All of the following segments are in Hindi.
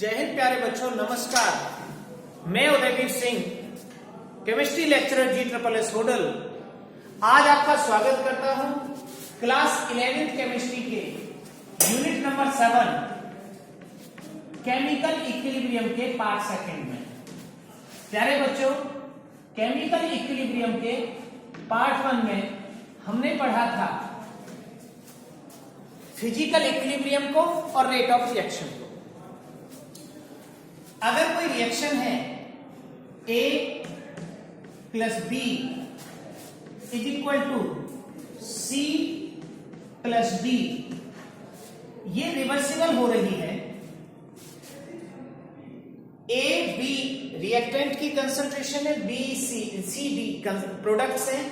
जय हिंद प्यारे बच्चों, नमस्कार। मैं Udayveer Singh, chemistry lecturer G/SS Hodal, आज आपका स्वागत करता हूं क्लास 11th केमिस्ट्री के यूनिट नंबर 7 केमिकल इक्विलिब्रियम के पार्ट सेकंड में। प्यारे बच्चों, केमिकल इक्विलिब्रियम के पार्ट 1 में हमने पढ़ा था फिजिकल इक्विलिब्रियम को और रेट ऑफ रिएक्शन को। अगर कोई रिएक्शन है A plus B is equal to C plus D, ये रिवर्सिबल हो रही है। A B रिएक्टेंट की कंसंट्रेशन है, B C D प्रोडक्ट्स हैं।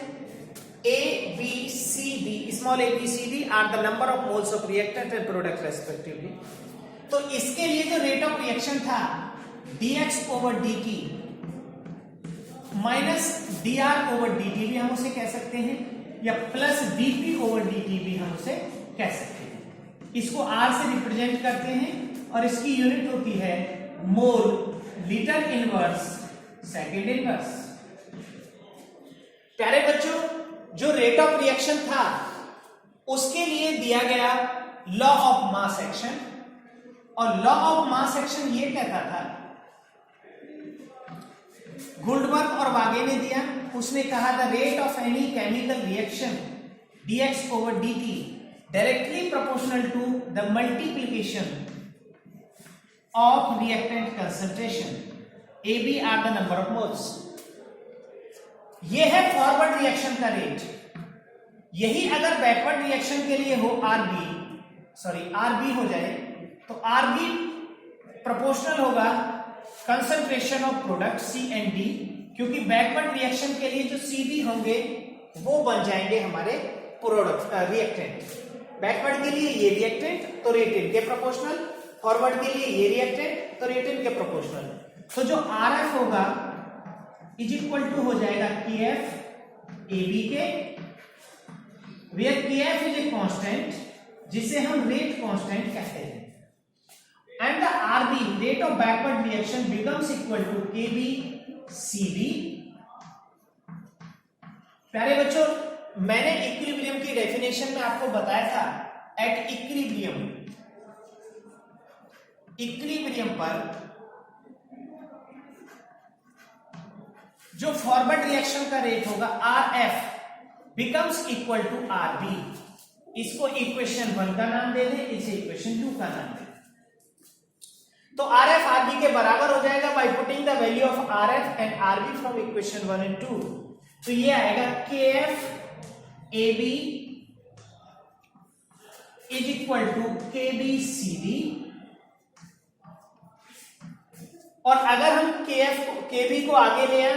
A B C D small a b c d are the number of moles of reactant and product respectively. तो इसके लिए जो रेट ऑफ रिएक्शन था dx over dt minus dr over dt भी हम उसे कह सकते हैं, या प्लस dp ओवर dt भी हम उसे कह सकते हैं। इसको r से रिप्रेजेंट करते हैं और इसकी यूनिट होती है mole litre inverse second inverse. प्यारे बच्चों, जो रेट ऑफ रिएक्शन था उसके लिए दिया गया लॉ ऑफ मास एक्शन, और लॉ ऑफ मास एक्शन ये कहता था, गुल्डबर्ग और वागे ने दिया, उसने कहा the rate of any chemical reaction dx over dt directly proportional to the multiplication of reactant concentration AB are the number of moles. ये है फॉरवर्ड रिएक्शन का रेट। यही अगर बैकवर्ड रिएक्शन के लिए हो RB हो जाए तो RB प्रोपोर्शनल होगा concentration of product C and D, क्योंकि बैकवर्ड रिएक्शन के लिए जो CD होंगे वो बन जाएंगे हमारे प्रोडक्ट रिएक्टेंट। बैकवर्ड के लिए ये रिएक्टेंट तो रेटेंट के प्रोपोर्शनल, फॉरवर्ड के लिए ये रिएक्टेंट तो रेटेंट के प्रोपोर्शनल। तो जो RF होगा इज इक्वल टू हो जाएगा KF AB के, where KF is a constant जिसे हम रेट कांस्टेंट कहते हैं, and the RB rate of backward reaction becomes equal to KB CD। प्यारे बच्चों, मैंने इक्विलिब्रियम की डेफिनेशन में आपको बताया था, एट इक्विलिब्रियम पर जो फॉरवर्ड रिएक्शन का रेट होगा RF becomes equal to RB। इसको इक्वेशन 1 का नाम दे दें, इसे इक्वेशन 2 का नाम दे। तो RF RB के बराबर हो जाएगा by putting the value of RF and RB from equation 1 and 2। तो ये आएगा KF AB is equal to KB CD, और अगर हम KB को आगे ले आए,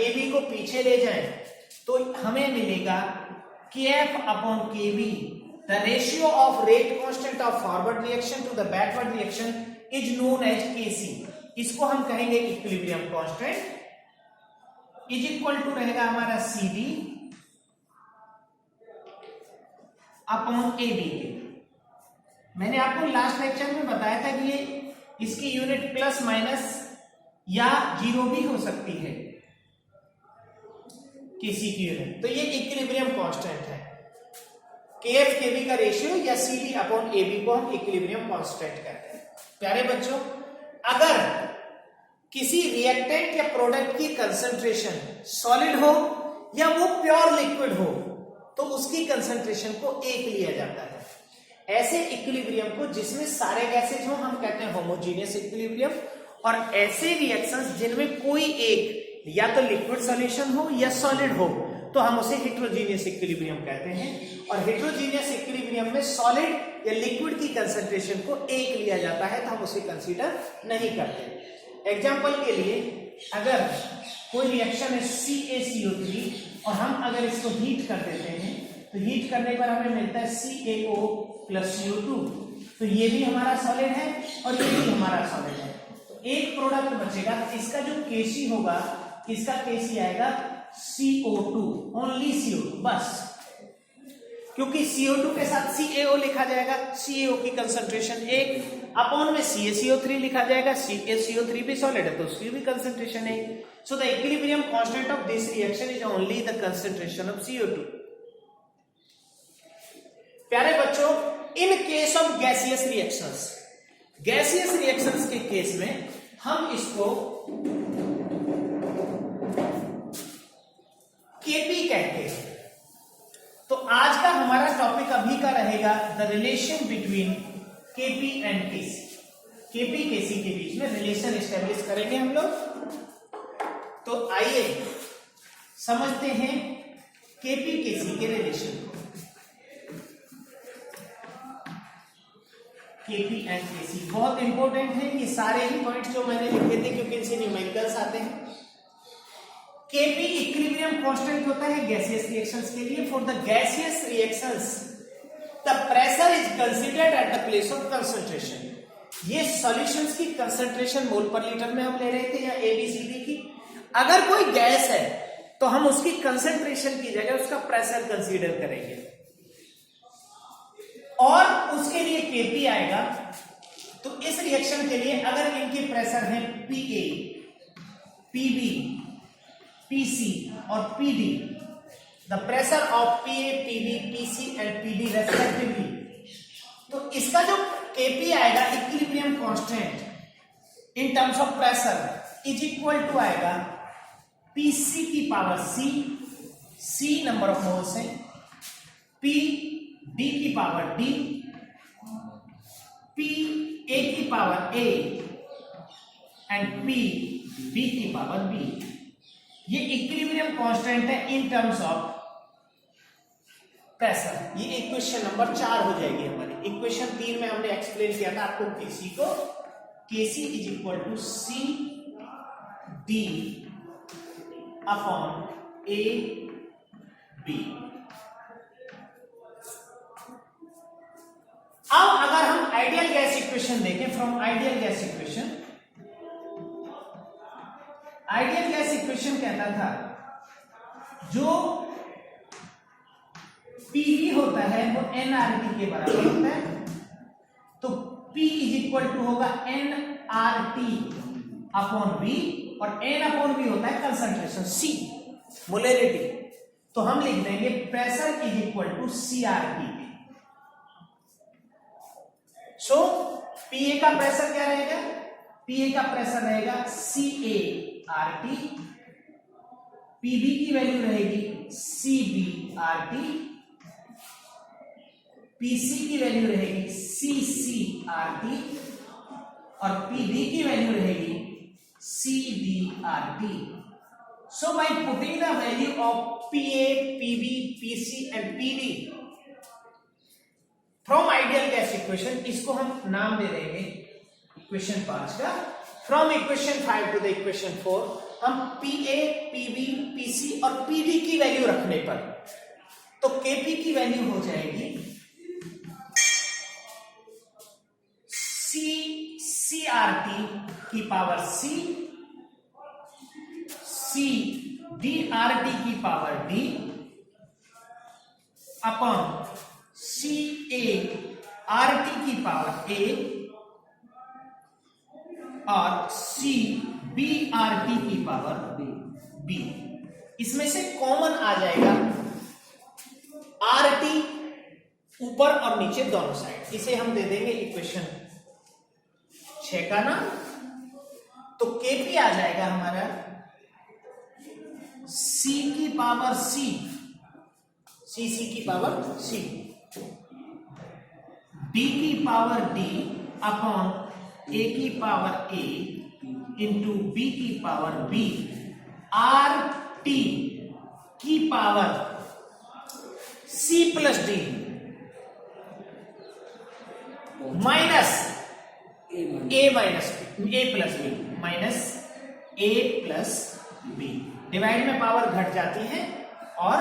AB को पीछे ले जाएं, तो हमें मिलेगा KF upon KB, the ratio of rate constant of forward reaction to the backward reaction is known as KC। इसको हम कहेंगे equilibrium constant, is equal to रहेगा हमारा CD अपॉन AB के। मैंने आपको लास्ट लेक्चर में बताया था कि ये इसकी यूनिट प्लस माइनस या 0 भी हो सकती है किसी की यूनिट। तो ये इक्विलिब्रियम कांस्टेंट है। KF KB का रेशियो या CD अपॉन AB को हम इक्विलिब्रियम कांस्टेंट कहते हैं। प्यारे बच्चों, अगर किसी रिएक्टेंट या प्रोडक्ट की कंसंट्रेशन सॉलिड हो या वो प्योर लिक्विड हो तो उसकी कंसंट्रेशन को 1 लिया जाता है। ऐसे इक्विलिब्रियम को जिसमें सारे गैसेज हो हम कहते हैं होमोजीनियस इक्विलिब्रियम, और ऐसे रिएक्शंस जिनमें कोई एक या तो लिक्विड सॉल्यूशन हो या सॉलिड हो तो हम उसे हेटेरोजीनियस इक्विलिब्रियम कहते हैं। और हेटेरोजीनियस इक्विलिब्रियम में सॉलिड या लिक्विड की कंसंट्रेशन को 1 लिया जाता है, तो हम उसे कंसीडर नहीं करते। एग्जांपल के लिए, अगर कोई रिएक्शन है CaCO3 और हम अगर इसको हीट कर देते हैं तो हीट करने पर हमें मिलता है CaO प्लस CO2, तो ये भी हमारा सॉलिड है और ये भी हमारा सॉलिड है। तो एक प्रोडक्ट बचेगा, इसका जो Kc होगा, इसका Kc आएगा CO2, ओनली CO2 बस, क्योंकि CO2 के साथ CaO लिखा जाएगा। CaO की कंसंट्रेशन 1, अपॉन में CaCO3 लिखा जाएगा, CaCO3 भी सॉलिड है तो उसकी भी कंसंट्रेशन है। So the equilibrium constant of this reaction is only the concentration of CO2। प्यारे बच्चों, in case of gaseous reactions, gaseous reactions के केस में हम इसको Kp कहते हैं। तो आज का हमारा टॉपिक अभी का रहेगा the relation between Kp and Kc। Kp Kc के बीच में रिलेशन एस्टेब्लिश करेंगे हम लोग। तो आइए समझते हैं Kp Kc के रिलेशन को। Kp एंड Kc बहुत इंपॉर्टेंट है, ये सारे ही पॉइंट्स जो मैंने लिखे थे क्योंकि इनसे न्यूमेरिकल्स आते हैं। Kp इक्विलिब्रियम कांस्टेंट होता है गैसियस रिएक्शंस के लिए। For the gaseous reactions the pressure is considered at the place of concentration. ये सॉल्यूशंस की कंसंट्रेशन मोल पर लीटर में हम ले रहे थे या ABCD की। अगर कोई गैस है तो हम उसकी कंसंट्रेशन की जगह उसका प्रेशर कंसीडर करेंगे और उसके लिए Kp आएगा। तो इस रिएक्शन के लिए अगर इनके प्रेशर है Pa, Pb, Pc और Pd, the pressure of Pa, Pb, Pc and Pd respectively, तो इसका जो Kp आएगा equilibrium constant in terms of pressure is equal to आएगा Pc की power C number of moles है, Pd की पावर D, Pa की पावर A एंड Pb की पावर B। ये इक्विलिब्रियम कांस्टेंट है इन टर्म्स ऑफ प्रेशर। ये इक्वेशन नंबर 4 हो जाएगी हमारी। इक्वेशन 3 में हमने एक्सप्लेन किया था आपको Kc को, Kc is equal to C D upon A B। अब अगर हम आइडियल गैस इक्वेशन देखें, from ideal gas equation, ideal gas equation कहता था जो Pv होता है वो nRT के बराबर होता है। तो P इज इक्वल टू होगा nRT अपॉन V और n अपॉन V होता है कंसंट्रेशन C, मोलरिटी। तो हम लिख देंगे pressure is equal to CRT। So Pa का प्रेशर क्या रहेगा? Pa का प्रेशर रहेगा CART, Pb की वैल्यू रहेगी CBRT, Pc की वैल्यू रहेगी CCRT और Pd की वैल्यू रहेगी CDRT। So by putting the value of Pa, Pb, Pc and Pd from ideal gas equation, इसको हम नाम दे देंगे इक्वेशन 5 का। From equation 5 to the equation 4 हम Pa, Pb, Pc और Pd की वैल्यू रखने पर तो Kp की वैल्यू हो जाएगी CRT की पावर C, CDRT की पावर D अपॉन CART की पावर A और CBRT की पावर B। इसमें से कॉमन आ जाएगा RT ऊपर और नीचे दोनों साइड। इसे हम दे देंगे इक्वेशन 6 का नाम। तो Kp आ जाएगा हमारा C की पावर C, C की पावर C, D की पावर D अपॉन A की पावर A इंटू B की पावर B, RT की power C plus D minus A plus B minus A plus B। Divide में पावर घट जाती है और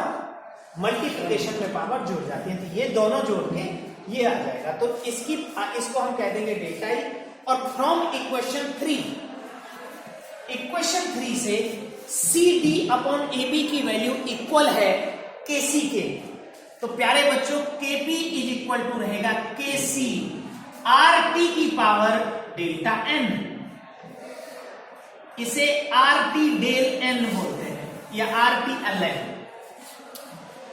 मल्टीप्लिकेशन में पावर जुड़ जाती है, तो ये दोनों जोड़ के ये आ जाएगा। तो इसको हम कह देंगे डेल्टा ई। और फ्रॉम इक्वेशन 3 से CD अपॉन AB की वैल्यू इक्वल है KC के। तो प्यारे बच्चों KP इज इक्वल टू रहेगा KC आर टी की पावर डेल्टा एन, इसे आर टी डेल एन बोलते हैं या R T L N.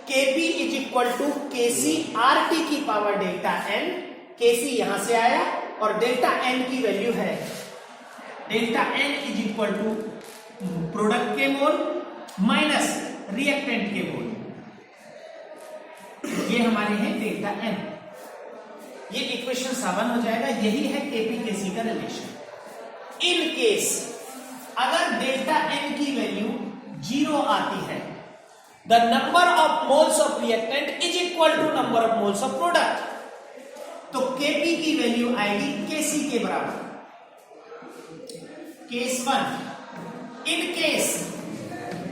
KP is equal to KC R T की पावर डेल्टा एन, केसी यहां से आया और डेल्टा एन की वैल्यू है, delta N is equal to product के मोल माइनस रिएक्टेंट के मोल, ये हमारे हैं डेल्टा एन। ये इक्वेशन 7 हो जाएगा। यही है केपी केसी का रिलेशन। इन केस अगर डेल्टा एन की वैल्यू 0 आती है, the number of moles of reactant is equal to number of moles of product, तो केपी की वैल्यू आएगी केसी के बराबर। Case 1, in case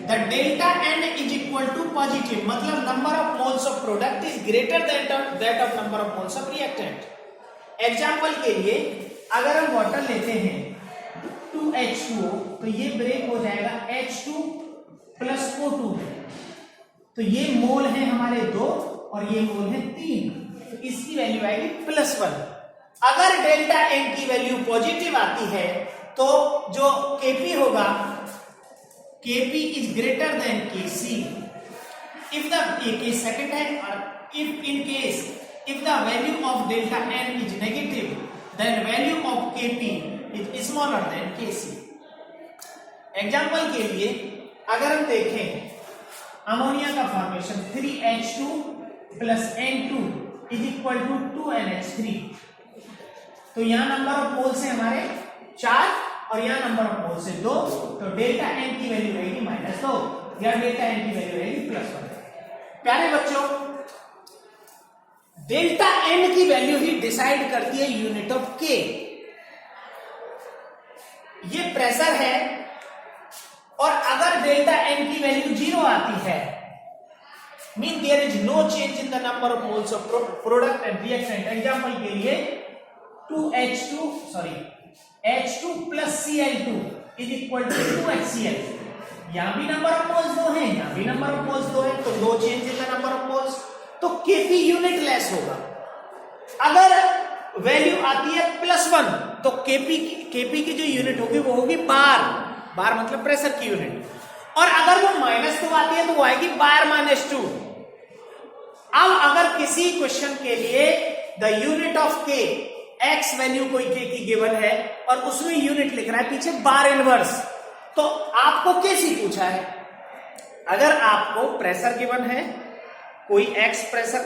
the delta N is equal to positive, मतलब number of moles of product is greater than that of number of moles of reactant. Example के लिए अगर हम वाटर लेते हैं 2H2O, तो ये ब्रेक हो जाएगा H2 प्लस O2 में, तो ये मोल है हमारे 2 और ये मोल है 3, तो इसकी वैल्यू आएगी +1। अगर डेल्टा एन की वैल्यू पॉजिटिव आती है तो जो Kp होगा, Kp is greater than Kc if the, ये केस सेकंड है, और if in case if the value of delta N is negative then value of Kp is smaller than Kc। Example के लिए अगर हम देखें अमोनिया का formation 3H2 plus N2 is equal to 2NH3, तो यहां नंबर ऑफ मोल्स है हमारे 4 और यहां नंबर ऑफ मोल्स है 2, तो डेल्टा एन की वैल्यू रहेगी -2 या डेल्टा एन की वैल्यू रहेगी +1। प्यारे बच्चों, डेल्टा एन की वैल्यू ही डिसाइड करती है यूनिट ऑफ के। ये प्रेशर है और अगर डेल्टा एन की वैल्यू 0 आती है, mean there is no change in the number of moles of product and reactant. Example के लिए H2 plus Cl2 is equal to 2HCl, यहां भी नंबर ऑफ मोल्स 2 है, यहां भी नंबर ऑफ मोल्स 2 है, तो no change in the number of moles, तो Kp यूनिट लेस होगा। अगर वैल्यू आती है +1 तो Kp की जो यूनिट होगी वो होगी बार मतलब प्रेशर की यूनिट, और अगर वो -2 आती है तो वो आएगी बार -2। अब अगर किसी क्वेश्चन के लिए द यूनिट ऑफ के x वैल्यू कोई k की गिवन है और उसमें यूनिट लिख रहा है पीछे बार इनवर्स, तो आपको कैसी पूछा है? अगर आपको प्रेशर गिवन है, कोई x प्रेशर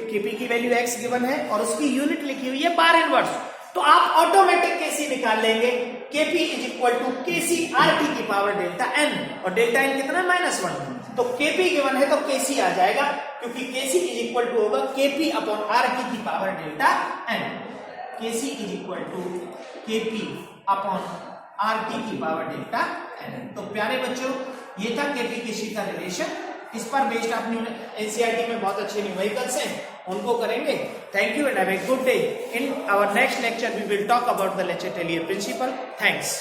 Kp की वैल्यू x गिवन है और उसकी यूनिट लिखी हुई है बार इनवर्स, तो आप ऑटोमेटिक केसी निकाल लेंगे। Kp is equal to Kc RT की पावर डेल्टा n, और डेल्टा n कितना -1, तो Kp गिवन है तो Kc आ जाएगा, क्योंकि Kc इज इक्वल टू होगा Kp अपॉन RT की power delta n। Kc is equal to Kp upon RT की पावर डेल्टा n। तो प्यारे बच्चों, ये था Kp Kc का रिलेशन। इस पर बेस्ड आपने एनसीईआरटी में बहुत अच्छे न्यूमेरिकल्स हैं, उनको करेंगे। Thank you and have a good day. In our next lecture we will talk about the लेक्चर टेलियर प्रिंसिपल। थैंक्स।